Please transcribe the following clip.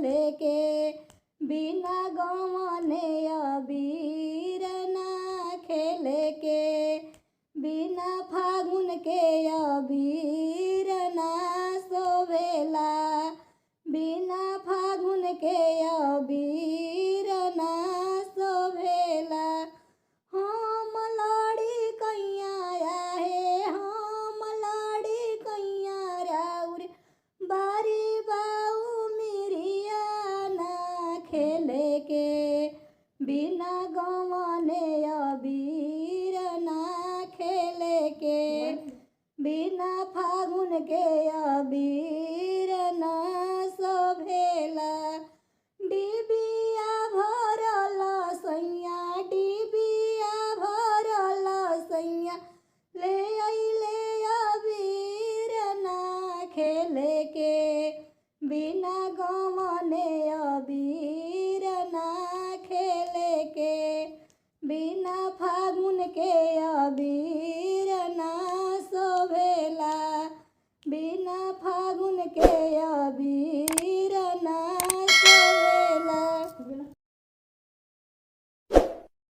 खेले के बिना गवने अबीर ना खेले के बिना फागुन के अबीर ना सोवेला बिना फागुन के अबीर ना सोवेला। हम लड़ी कैया आहे हम लड़ी कैया राउर बारी बाऊ मिरिया ना खेले के बिना गवने अबीर ना खेले के बिना फागुन के अबीर ना शोभेला। डिबिया भरल सैया डिबिया भरल सैया ले अइले अबीर ना खेले के बिना गवने अबीर ना खेले के बिना फागुन के अबीर ना शोभेला बिना फागुन के